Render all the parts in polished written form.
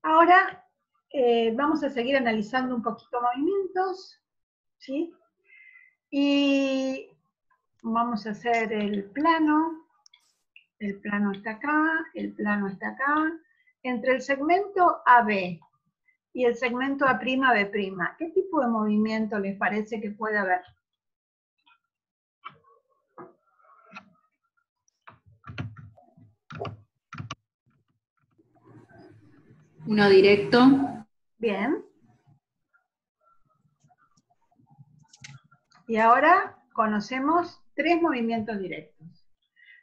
Ahora vamos a seguir analizando un poquito movimientos, ¿sí? Y vamos a hacer el plano está acá, el plano está acá. Entre el segmento AB y el segmento A'B', ¿qué tipo de movimiento les parece que puede haber? Uno directo. Bien. Y ahora conocemos tres movimientos directos.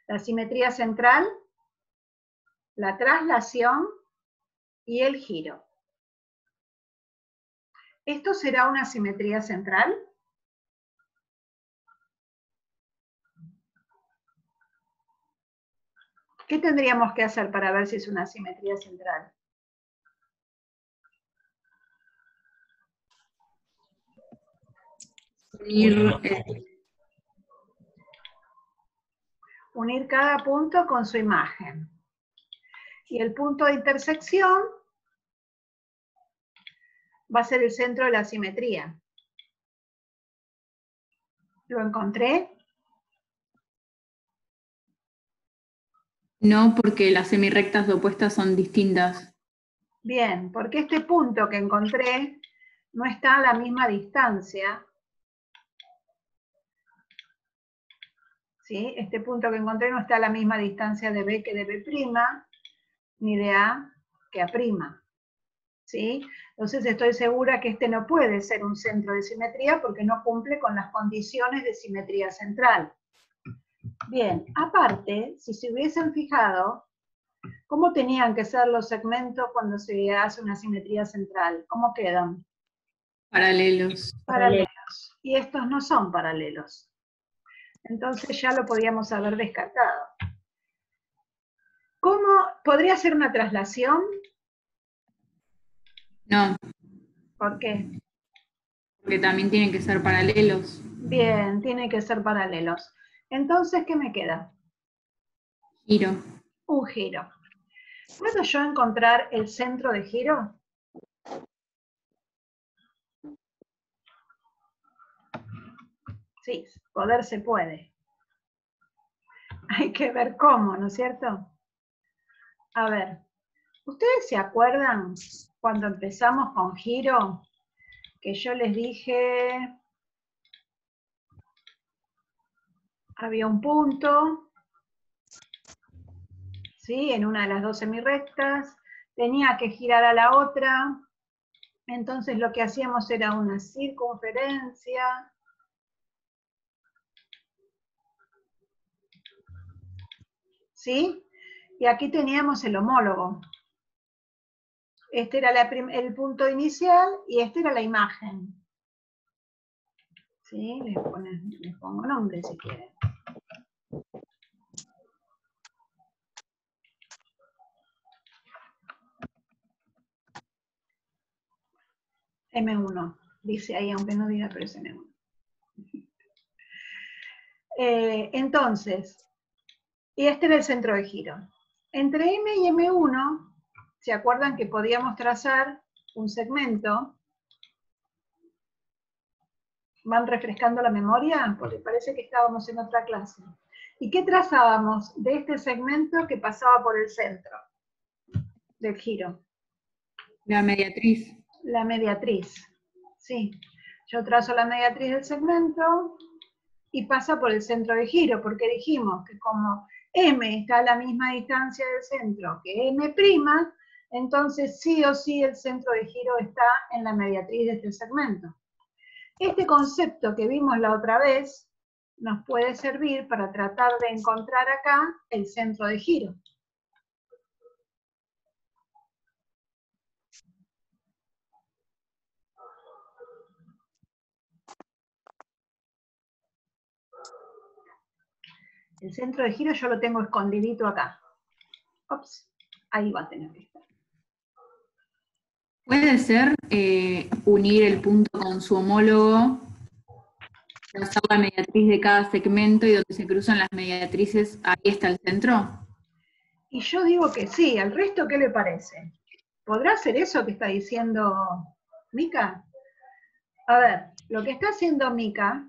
La simetría central, la traslación y el giro. ¿Esto será una simetría central? ¿Qué tendríamos que hacer para ver si es una simetría central? Unir cada punto con su imagen. Y el punto de intersección va a ser el centro de la simetría. ¿Lo encontré? No, porque las semirrectas opuestas son distintas. Bien, porque este punto que encontré no está a la misma distancia. ¿Sí? Este punto que encontré no está a la misma distancia de B que de B', ni de A que A'. ¿Sí? Entonces estoy segura que este no puede ser un centro de simetría porque no cumple con las condiciones de simetría central. Bien, aparte, si se hubiesen fijado, ¿cómo tenían que ser los segmentos cuando se hace una simetría central? ¿Cómo quedan? Paralelos. Paralelos. Y estos no son paralelos. Entonces ya lo podíamos haber descartado. ¿Cómo podría ser una traslación? No. ¿Por qué? Porque también tienen que ser paralelos. Bien, tiene que ser paralelos. Entonces, ¿qué me queda? Giro. Un giro. ¿Puedo yo encontrar el centro de giro? Sí, poder se puede. Hay que ver cómo, ¿no es cierto? A ver, ¿ustedes se acuerdan cuando empezamos con giro? Que yo les dije, había un punto, ¿sí? En una de las dos semirrectas, tenía que girar a la otra, entonces lo que hacíamos era una circunferencia, ¿sí? Y aquí teníamos el homólogo. Este era el punto inicial y esta era la imagen. ¿Sí? Les pongo nombre si quieren. M1, dice ahí, aunque no diga, pero es M1. Entonces, y este era el centro de giro. Entre M y M1, ¿se acuerdan que podíamos trazar un segmento? ¿Van refrescando la memoria? Porque parece que estábamos en otra clase. ¿Y qué trazábamos de este segmento que pasaba por el centro del giro? La mediatriz. La mediatriz, sí. Yo trazo la mediatriz del segmento y pasa por el centro de giro, porque dijimos que como M está a la misma distancia del centro que M', entonces sí o sí el centro de giro está en la mediatriz de este segmento. Este concepto que vimos la otra vez nos puede servir para tratar de encontrar acá el centro de giro. El centro de giro yo lo tengo escondidito acá. Ops, ahí va a tener que estar. Puede ser unir el punto con su homólogo, trazar la mediatriz de cada segmento y donde se cruzan las mediatrices, ahí está el centro. Y yo digo que sí, ¿al resto qué le parece? ¿Podrá ser eso que está diciendo Mica? A ver, lo que está haciendo Micaela,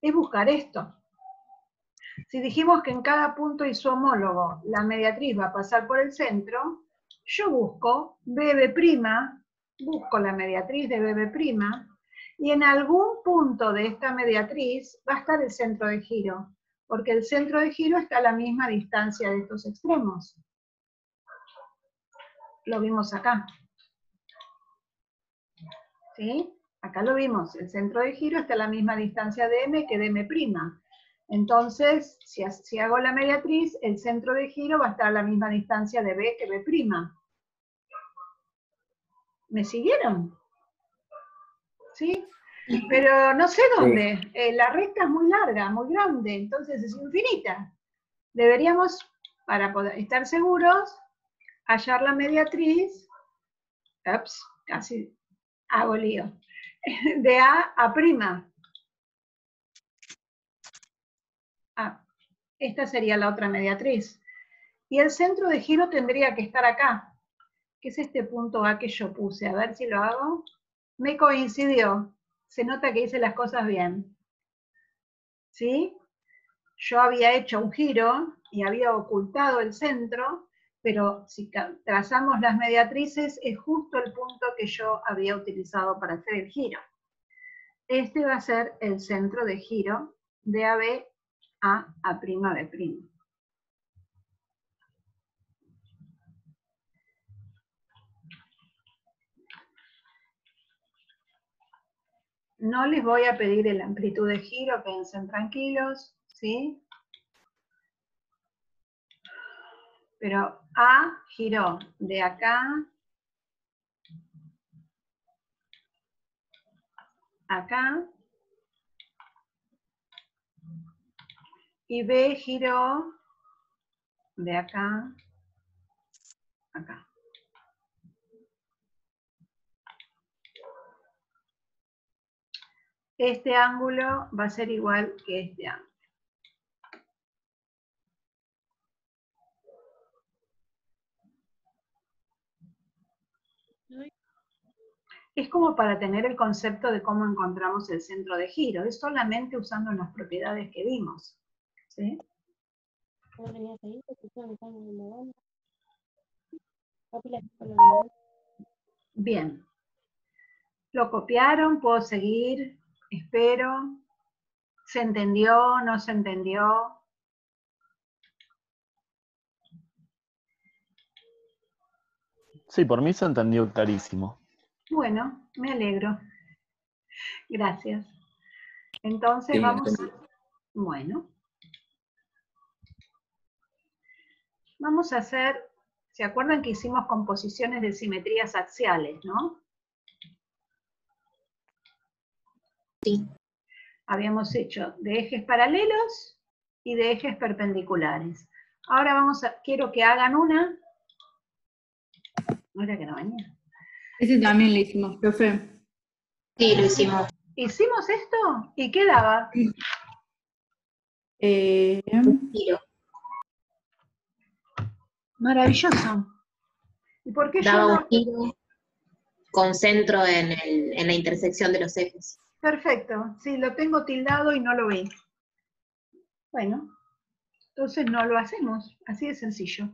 es buscar esto. Si dijimos que en cada punto y su homólogo la mediatriz va a pasar por el centro, yo busco BB', busco la mediatriz de BB', y en algún punto de esta mediatriz va a estar el centro de giro, porque el centro de giro está a la misma distancia de estos extremos. Lo vimos acá. ¿Sí? Acá lo vimos, el centro de giro está a la misma distancia de M que de M'. Entonces, si hago la mediatriz, el centro de giro va a estar a la misma distancia de B que B'. ¿Me siguieron? ¿Sí? Pero no sé dónde. La recta es muy larga, muy grande, entonces es infinita. Deberíamos, para poder estar seguros, hallar la mediatriz, ups, casi hago lío, de A a prima. Esta sería la otra mediatriz. Y el centro de giro tendría que estar acá, que es este punto A que yo puse. A ver si lo hago. Me coincidió. Se nota que hice las cosas bien. ¿Sí? Yo había hecho un giro y había ocultado el centro, pero si trazamos las mediatrices, es justo el punto que yo había utilizado para hacer el giro. Este va a ser el centro de giro de AB a A'B'. No les voy a pedir la amplitud de giro, quédense tranquilos, ¿sí? Pero A giró de acá a acá, y B giró de acá a acá. Este ángulo va a ser igual que este ángulo. Es como para tener el concepto de cómo encontramos el centro de giro. Es solamente usando las propiedades que vimos. ¿Sí? Bien. ¿Lo copiaron? ¿Puedo seguir? Espero. ¿Se entendió? ¿No se entendió? Sí, por mí se entendió clarísimo. Bueno, me alegro. Gracias. Entonces vamos a hacer, ¿se acuerdan que hicimos composiciones de simetrías axiales, no? Sí. Habíamos hecho de ejes paralelos y de ejes perpendiculares. Ahora quiero que hagan una. ¿No era que no venía? Ese también lo hicimos, profe. Sí, lo hicimos. ¿Hicimos esto? ¿Y qué daba? Giro. Maravilloso. ¿Y por qué Daba yo un giro con centro en la intersección de los ejes. Perfecto. Sí, lo tengo tildado y no lo vi. Bueno, entonces no lo hacemos. Así de sencillo.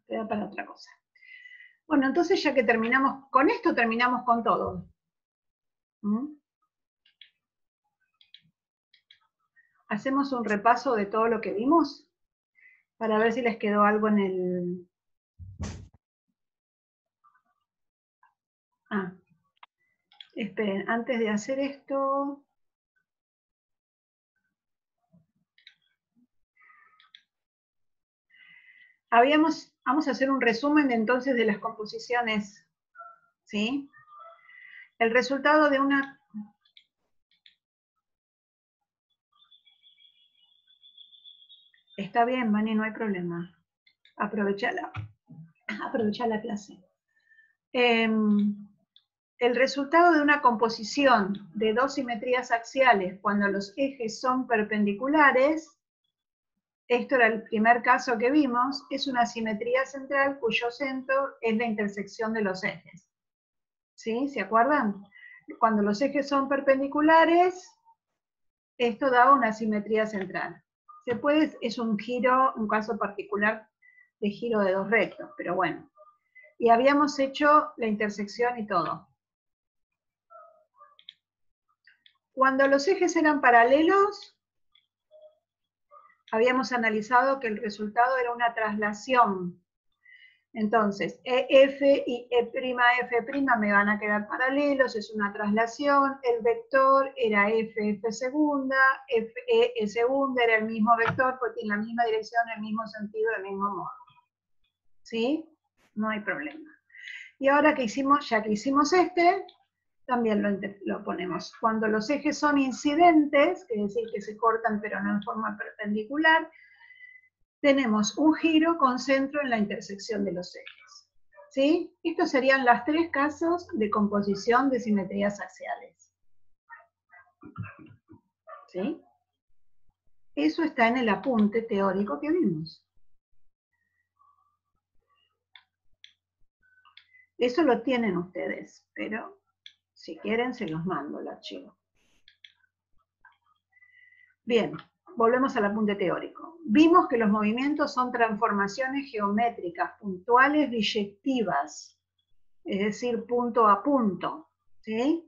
Queda para otra cosa. Bueno, entonces ya que terminamos con esto, terminamos con todo. Hacemos un repaso de todo lo que vimos para ver si les quedó algo en el... Esperen, antes de hacer esto... Vamos a hacer un resumen entonces de las composiciones, ¿sí? El resultado de una... Está bien, Vani, no hay problema. Aprovecha la clase. El resultado de una composición de dos simetrías axiales cuando los ejes son perpendiculares esto era el primer caso que vimos, es una simetría central cuyo centro es la intersección de los ejes. ¿Sí? ¿Se acuerdan? Cuando los ejes son perpendiculares, esto da una simetría central. Se puede, es un giro, un caso particular de giro de dos rectos, pero bueno. Y habíamos hecho la intersección y todo. Cuando los ejes eran paralelos, habíamos analizado que el resultado era una traslación. Entonces, EF y E'F' me van a quedar paralelos, es una traslación, el vector era F segunda, E segunda, era el mismo vector, porque tiene la misma dirección, el mismo sentido, el mismo modo. ¿Sí? No hay problema. Y ahora que hicimos, ya que hicimos este, también lo ponemos. Cuando los ejes son incidentes, que es decir que se cortan pero no en forma perpendicular, tenemos un giro con centro en la intersección de los ejes. ¿Sí? Estos serían los 3 casos de composición de simetrías axiales. ¿Sí? Eso está en el apunte teórico que vimos. Eso lo tienen ustedes, pero si quieren se los mando el archivo. Bien. Volvemos al apunte teórico. Vimos que los movimientos son transformaciones geométricas puntuales biyectivas, es decir, punto a punto. ¿Sí?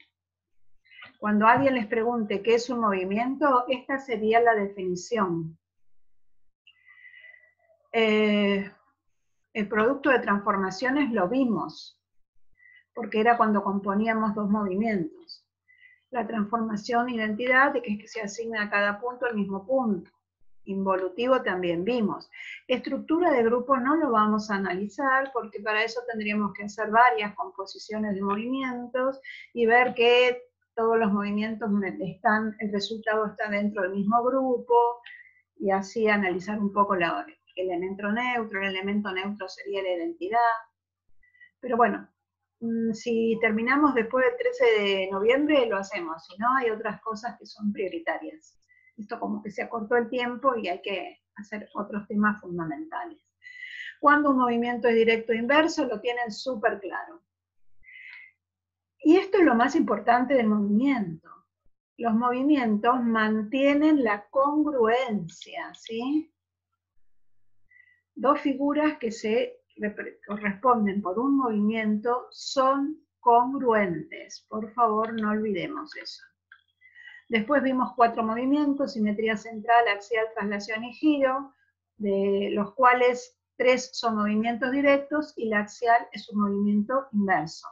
Cuando alguien les pregunte qué es un movimiento, esta sería la definición. El producto de transformaciones lo vimos, porque era cuando componíamos dos movimientos. La transformación identidad, de que es que se asigna a cada punto el mismo punto. Involutivo también vimos. Estructura de grupo no lo vamos a analizar, porque para eso tendríamos que hacer varias composiciones de movimientos y ver que todos los movimientos el resultado está dentro del mismo grupo, y así analizar un poco el elemento neutro. El elemento neutro sería la identidad. Pero bueno, si terminamos después del 13 de noviembre, lo hacemos. Si no, hay otras cosas que son prioritarias. Esto como que se acortó el tiempo y hay que hacer otros temas fundamentales. Cuando un movimiento es directo e inverso, lo tienen súper claro. Y esto es lo más importante del movimiento. Los movimientos mantienen la congruencia, ¿sí? Dos figuras que se corresponden por un movimiento son congruentes. Por favor, no olvidemos eso. Después vimos 4 movimientos: simetría central, axial, traslación y giro, de los cuales 3 son movimientos directos y la axial es un movimiento inverso.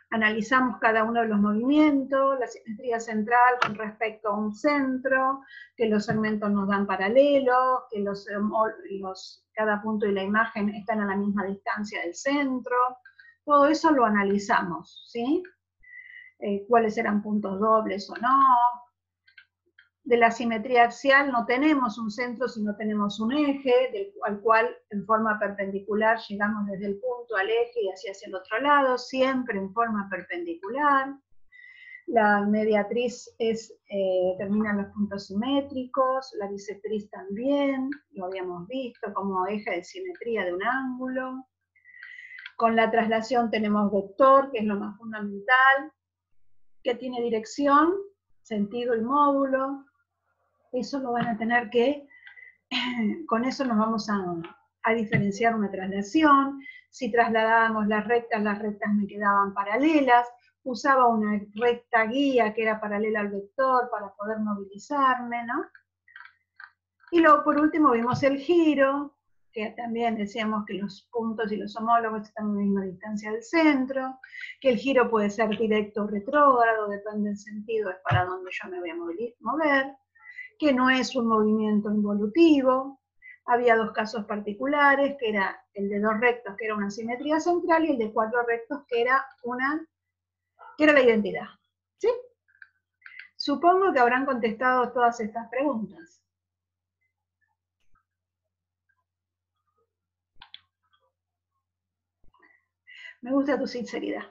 Analizamos cada uno de los movimientos, la simetría central con respecto a un centro, que los segmentos nos dan paralelos, que cada punto y la imagen están a la misma distancia del centro. Todo eso lo analizamos, ¿sí? Cuáles eran puntos dobles o no. De la simetría axial no tenemos un centro, sino tenemos un eje, al cual en forma perpendicular llegamos desde el punto al eje y así hacia el otro lado, siempre en forma perpendicular. La mediatriz termina en los puntos simétricos, la bisectriz también, lo habíamos visto como eje de simetría de un ángulo. Con la traslación tenemos vector, que es lo más fundamental, que tiene dirección, sentido y módulo. Eso lo van a tener que, con eso nos vamos a diferenciar una traslación. Si trasladábamos las rectas me quedaban paralelas. Usaba una recta guía que era paralela al vector para poder movilizarme, ¿no? Y luego por último vimos el giro, que también decíamos que los puntos y los homólogos están a la misma distancia del centro, que el giro puede ser directo o retrógrado, depende del sentido, es para donde yo me voy a mover, que no es un movimiento involutivo. Había 2 casos particulares, que era el de 2 rectos, que era una simetría central, y el de 4 rectos, que era la identidad. ¿Sí? Supongo que habrán contestado todas estas preguntas. Me gusta tu sinceridad.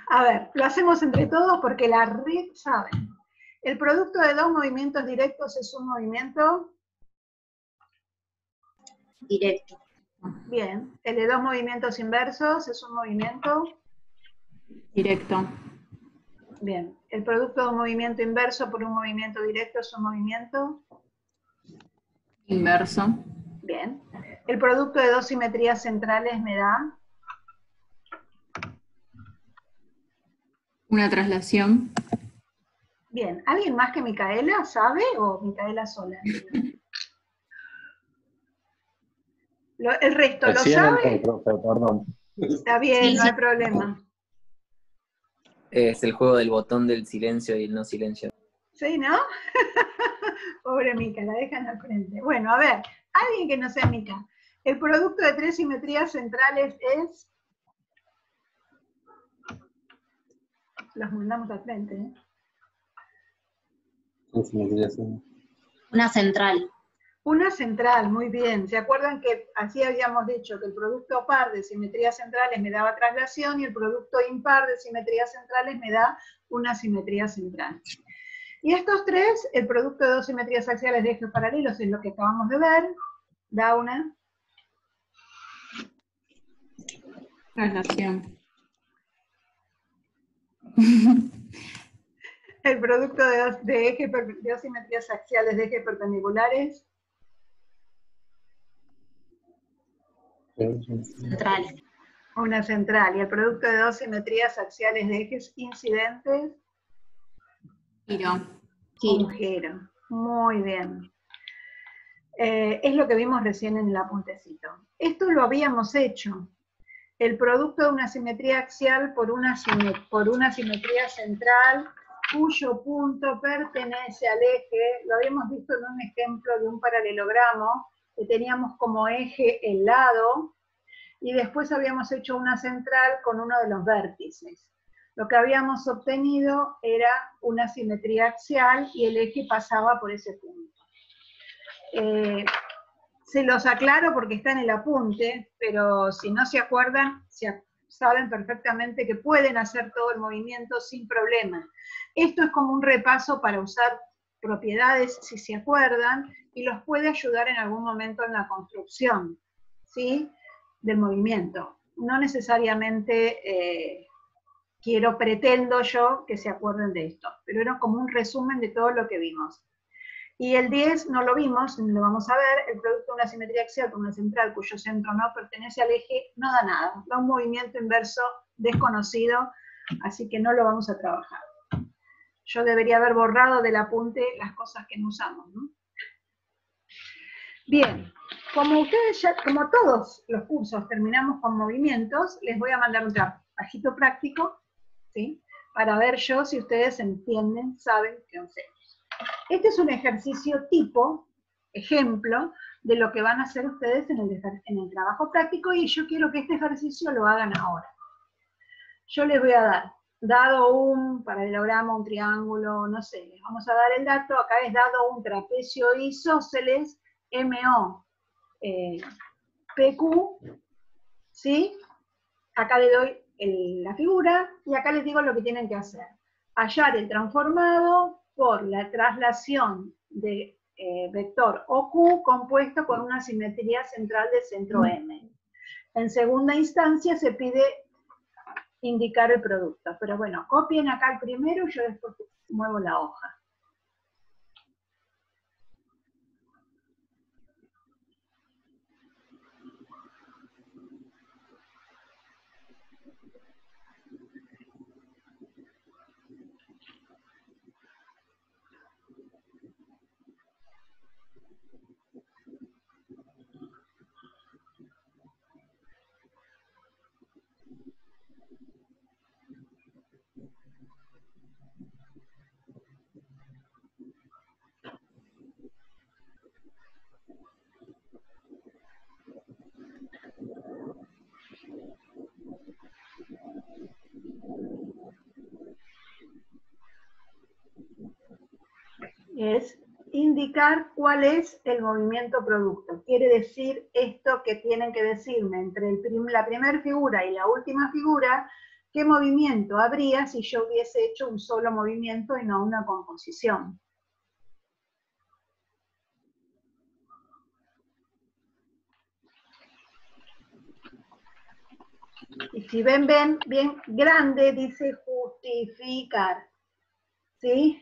A ver, lo hacemos entre todos porque la red, ¿saben? ¿El producto de dos movimientos directos es un movimiento? Directo. Bien. ¿El de dos movimientos inversos es un movimiento? Directo. Bien. ¿El producto de un movimiento inverso por un movimiento directo es un movimiento? Inverso. Bien. ¿El producto de dos simetrías centrales me da? Una traslación. Bien. ¿Alguien más que Micaela sabe o Micaela sola? ¿El resto lo Recién sabe? entró, profe, perdón. Está bien, Sí, no sí. hay problema. Es el juego del botón del silencio y el no silencio. ¿Sí, no? Pobre Mica, la dejan al frente. Bueno, a ver, alguien que no sea Mica. El producto de tres simetrías centrales es... Los mandamos al frente, ¿eh? Una central. Una central, muy bien. ¿Se acuerdan que así habíamos dicho que el producto par de simetrías centrales me daba traslación y el producto impar de simetrías centrales me da una simetría central? Y estos tres, el producto de dos simetrías axiales de ejes paralelos es lo que acabamos de ver, da una Traslación. el producto de dos simetrías axiales de ejes perpendiculares. Central. Una central. Y el producto de dos simetrías axiales de ejes incidentes. Giro. Un giro. Muy bien. Es lo que vimos recién en el apuntecito. Esto lo habíamos hecho. El producto de una simetría axial por una simetría central cuyo punto pertenece al eje. Lo habíamos visto en un ejemplo de un paralelogramo que teníamos como eje el lado y después habíamos hecho una central con uno de los vértices. Lo que habíamos obtenido era una simetría axial y el eje pasaba por ese punto. Se los aclaro porque está en el apunte, pero si no se acuerdan, saben perfectamente que pueden hacer todo el movimiento sin problema. Esto es como un repaso para usar propiedades, si se acuerdan, y los puede ayudar en algún momento en la construcción, ¿sí?, del movimiento. No necesariamente pretendo yo que se acuerden de esto, pero era como un resumen de todo lo que vimos. Y el 10 no lo vimos, lo vamos a ver, el producto de una simetría axial con una central cuyo centro no pertenece al eje, no da nada, da un movimiento inverso desconocido, así que no lo vamos a trabajar. Yo debería haber borrado del apunte las cosas que no usamos, ¿no? Bien, como ustedes ya, como todos los cursos terminamos con movimientos, les voy a mandar un trabajito práctico, ¿sí?, para ver yo si ustedes entienden, saben qué hacemos. Este es un ejercicio tipo, ejemplo, de lo que van a hacer ustedes en el trabajo práctico y yo quiero que este ejercicio lo hagan ahora. Yo les voy a dar, dado un paralelogramo, un triángulo, no sé, les vamos a dar el dato, acá es dado un trapecio isósceles, MO, PQ, ¿sí? Acá le doy la figura y acá les digo lo que tienen que hacer. Hallar el transformado por la traslación de vector OQ compuesto con una simetría central de centro M. En segunda instancia se pide indicar el producto, pero bueno, copien acá el primero y yo después muevo la hoja. Es indicar cuál es el movimiento producto. Quiere decir esto que tienen que decirme entre la primera figura y la última figura, ¿qué movimiento habría si yo hubiese hecho un solo movimiento y no una composición? Y si ven bien grande, dice justificar. ¿Sí?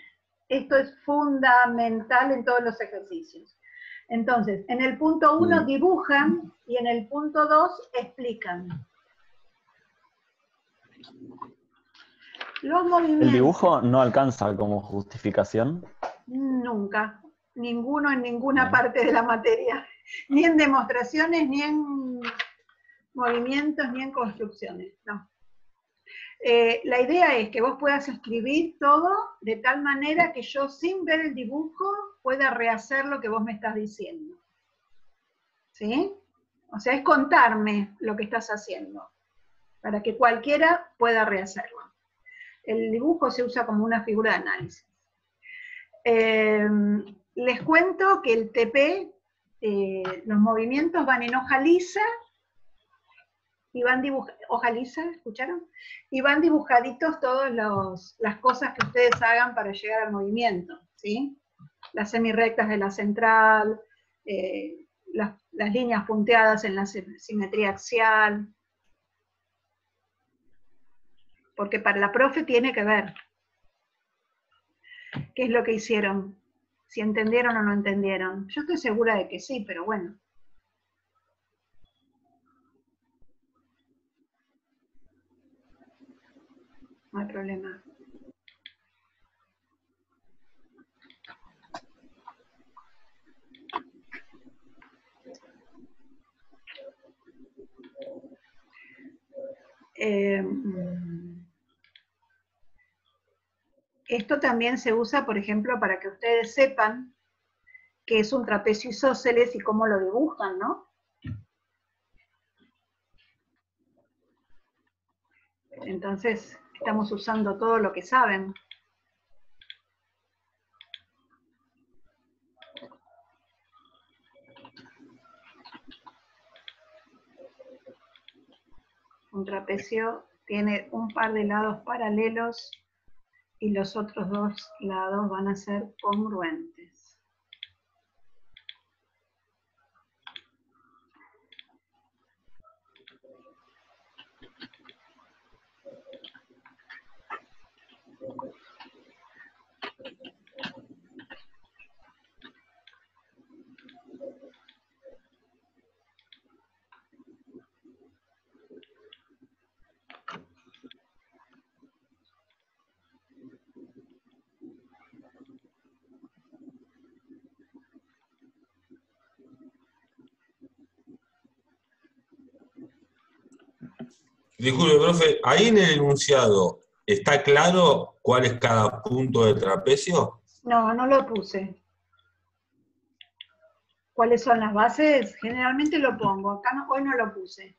Esto es fundamental en todos los ejercicios. Entonces, en el punto 1 dibujan y en el punto 2 explican. Los movimientos. ¿El dibujo no alcanza como justificación? Nunca. Ninguno en ninguna Bien. parte de la materia. Ni en demostraciones, ni en movimientos, ni en construcciones. No. La idea es que vos puedas escribir todo de tal manera que yo, sin ver el dibujo, pueda rehacer lo que vos me estás diciendo. ¿Sí? O sea, es contarme lo que estás haciendo, para que cualquiera pueda rehacerlo. El dibujo se usa como una figura de análisis. Les cuento que el TP, los movimientos van en hoja lisa, y van hoja lisa, ¿escucharon? Y van dibujaditos todas las cosas que ustedes hagan para llegar al movimiento, ¿sí? Las semirrectas de la central, las líneas punteadas en la simetría axial, porque para la profe tiene que ver qué es lo que hicieron, si entendieron o no entendieron. Yo estoy segura de que sí, pero bueno. No hay problema. Esto también se usa, por ejemplo, para que ustedes sepan qué es un trapecio isósceles y cómo lo dibujan, ¿no? Entonces, estamos usando todo lo que saben. Un trapecio tiene un par de lados paralelos y los otros dos lados van a ser congruentes. Disculpe, profe, ahí en el enunciado, ¿está claro cuál es cada punto del trapecio? No, no lo puse. ¿Cuáles son las bases? Generalmente lo pongo. Acá no, hoy no lo puse.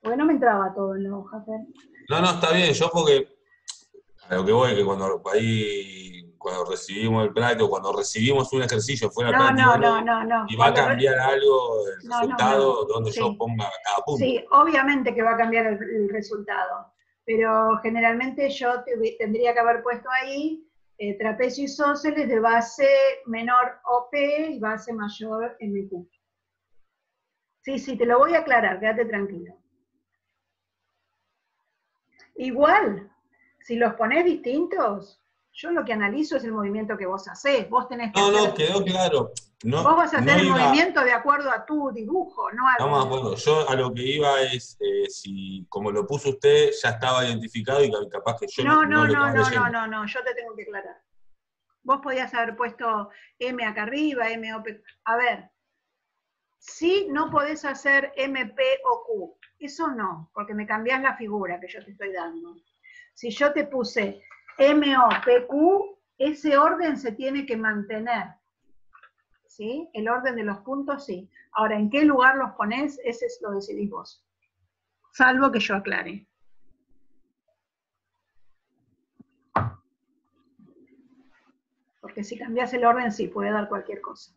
Porque no me entraba todo en la hoja. Pero... No, está bien, yo porque a lo que voy, que cuando recibimos el práctico, cuando recibimos un ejercicio fuera No, práctico, no. y va a cambiar algo el No. resultado donde Sí. yo ponga cada punto. Sí, obviamente que va a cambiar el resultado, pero generalmente yo tendría que haber puesto ahí trapecio isósceles de base menor OP y base mayor MQ. Sí, te lo voy a aclarar, quédate tranquilo. Igual, si los ponés distintos, yo lo que analizo es el movimiento que vos hacés. Vos tenés que hacer... Quedó claro. Vos vas a hacer el movimiento de acuerdo a tu dibujo, no a... Estamos de acuerdo. Yo a lo que iba es, si como lo puso usted, ya estaba identificado y capaz que yo no lo estaba leyendo. No, yo te tengo que aclarar. Vos podías haber puesto M acá arriba, M, O, P. A ver, si no podés hacer M, P o Q, eso no, porque me cambiás la figura que yo te estoy dando. Si yo te puse M, O, P, Q, ese orden se tiene que mantener. ¿Sí? El orden de los puntos, sí. Ahora, ¿en qué lugar los ponés? Ese lo decidís vos. Salvo que yo aclare. Porque si cambias el orden, sí, puede dar cualquier cosa.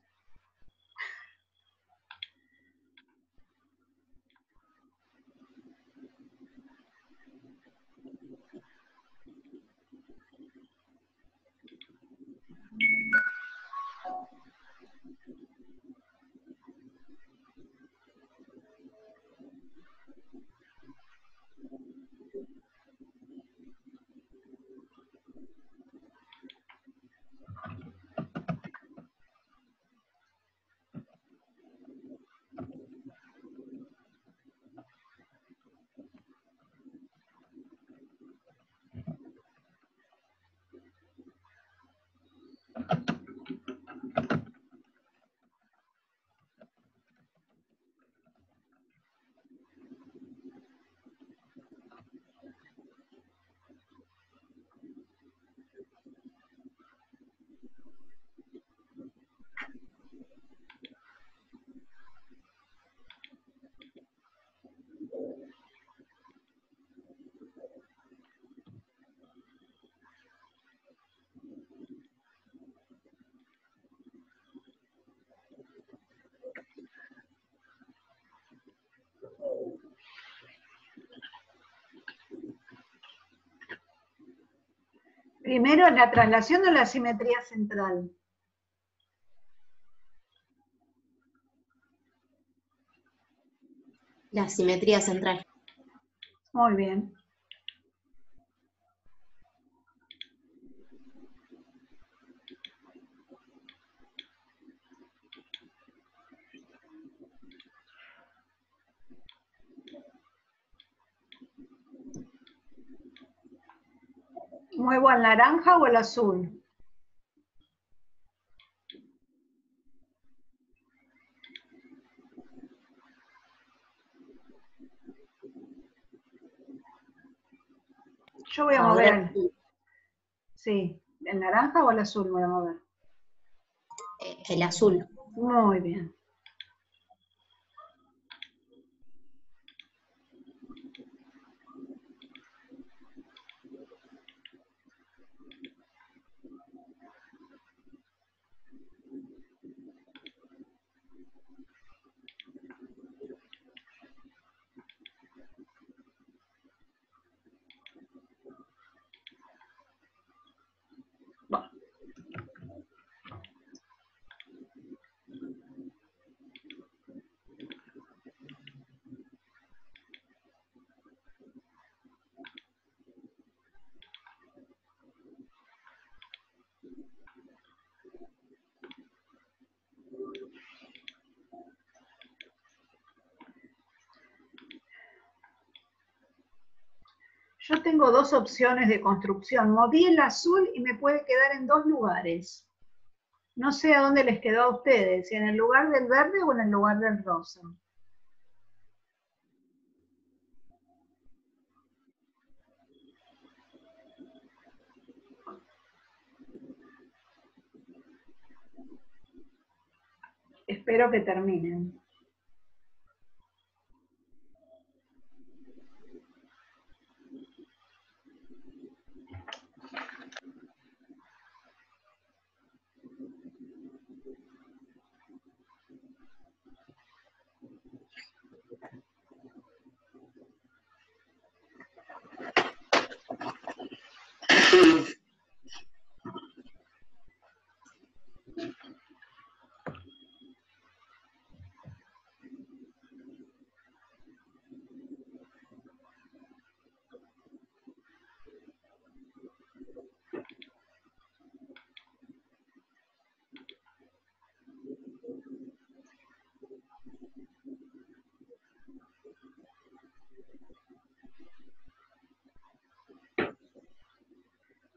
Primero, la traslación o la simetría central. La simetría central. Muy bien. ¿Muevo al naranja o al azul? Yo voy a mover. Sí, ¿el naranja o el azul voy a mover? El azul. Muy bien. Yo tengo dos opciones de construcción. Moví el azul y me puede quedar en dos lugares. No sé a dónde les quedó a ustedes, si en el lugar del verde o en el lugar del rosa. Espero que terminen.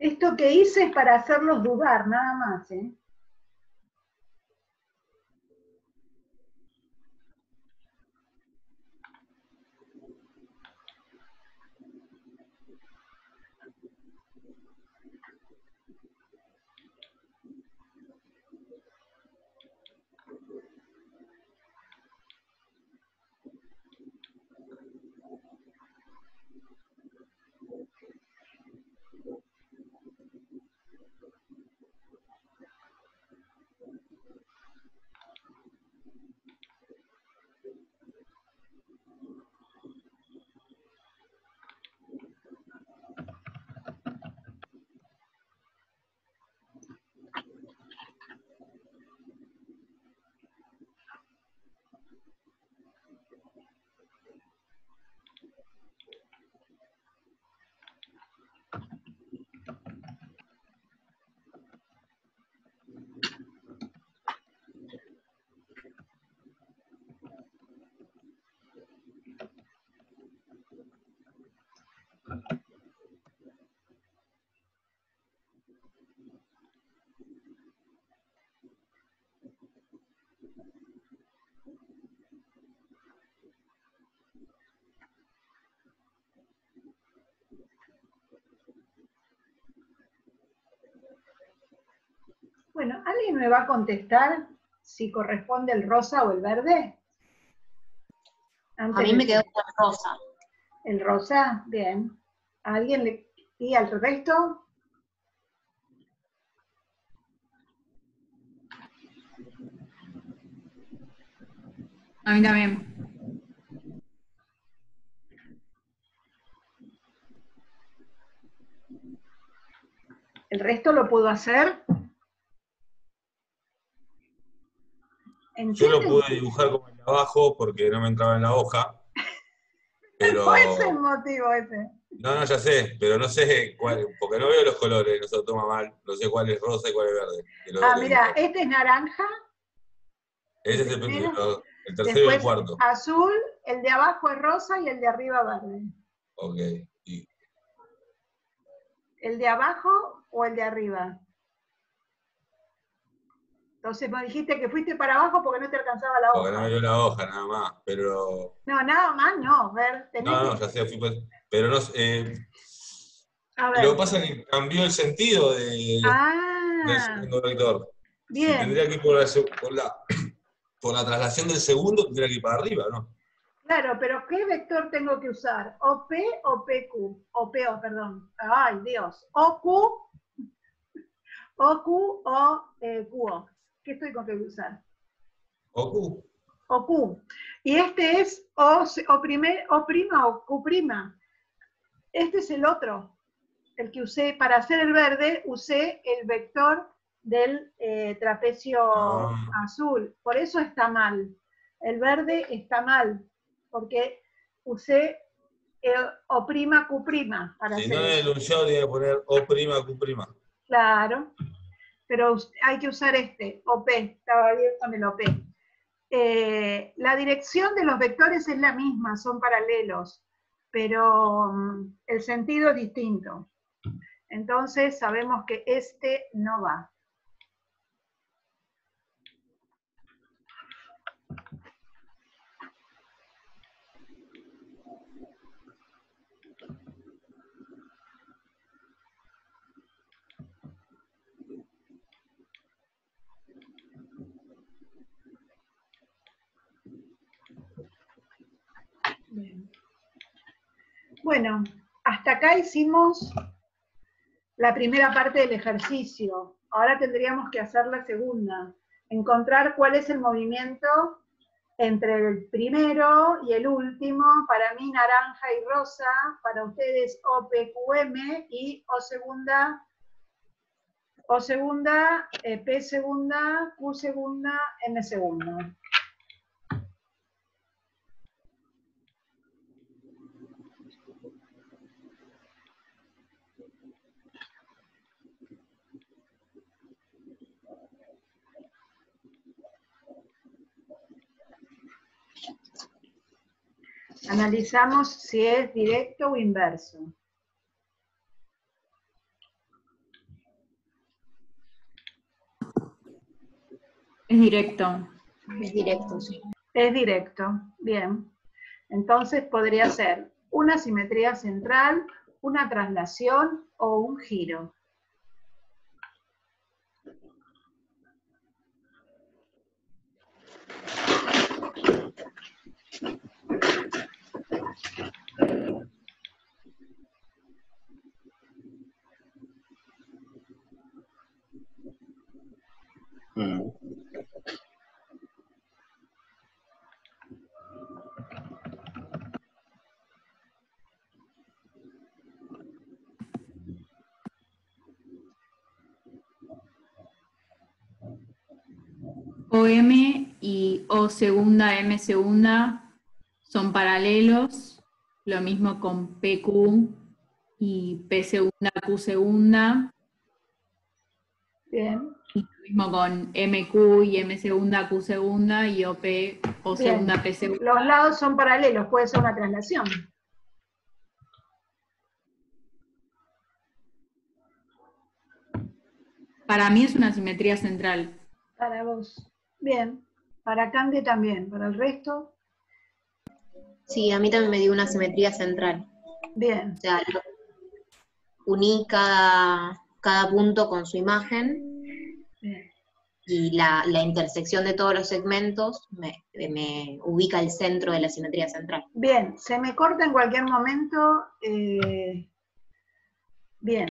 Esto que hice es para hacerlos dudar, nada más, ¿eh? Bueno, ¿alguien me va a contestar si corresponde el rosa o el verde? A mí me quedó con el rosa. ¿El rosa? Bien. ¿A alguien le... ¿Y al resto? A mí también. ¿El resto lo pudo hacer? Yo lo ¿Entienden? pude dibujar como el de abajo porque no me entraba en la hoja, pero... No es el motivo ese. No, ya sé, pero no sé cuál, porque no veo los colores, no se lo toma mal, no sé cuál es rosa y cuál es verde. Ah, mira, este es naranja, Ese es primero. el tercero y el Después cuarto. azul, el de abajo es rosa y el de arriba verde. Ok. Y ¿El de abajo o el de arriba? Entonces me dijiste que fuiste para abajo porque no te alcanzaba la porque no me hoja. veo la hoja nada más, pero... No, nada más no, ver, tenés No, que... ya sé, pero no A lo que ver. pasa es que cambió el sentido del Ah, segundo vector. Si bien. tendría que ir por la traslación del segundo, tendría que ir para arriba, ¿no? Claro, pero ¿qué vector tengo que usar? ¿OP o PQ? O PO, perdón. Ay, Dios. ¿OQ o QO? ¿Qué estoy con que usar? O Q. O Q. Y este es o prima o Q prima. Este es el otro. El que usé para hacer el verde, usé el vector del trapecio azul. Por eso está mal. El verde está mal, porque usé O prima, Q prima para Si hacer no en el eso. enunciado tiene que poner O prima, Q prima. Claro, pero hay que usar este, OP, estaba bien con el OP. La dirección de los vectores es la misma, son paralelos, pero el sentido es distinto. Entonces sabemos que este no va. Bien. Bueno, hasta acá hicimos la primera parte del ejercicio. Ahora tendríamos que hacer la segunda. Encontrar cuál es el movimiento entre el primero y el último. Para mí naranja y rosa, para ustedes OPQM y O segunda, P segunda, Q segunda, M segunda. Analizamos si es directo o inverso. Es directo. Es directo, sí. Es directo, bien. Entonces podría ser una simetría central, una traslación o un giro. OM y O segunda, M segunda son paralelos, lo mismo con PQ y P segunda, Q segunda, Bien. y lo mismo con MQ y M segunda, Q segunda y OP, O Bien. segunda, P segunda. Los lados son paralelos, puede ser una traslación. Para mí es una simetría central. Para vos. Bien. Para Cande también. Para el resto. Sí, a mí también me dio una simetría central. Bien. O sea, uní cada punto con su imagen. Bien. Y la intersección de todos los segmentos me ubica el centro de la simetría central. Bien. Se me corta en cualquier momento. Bien.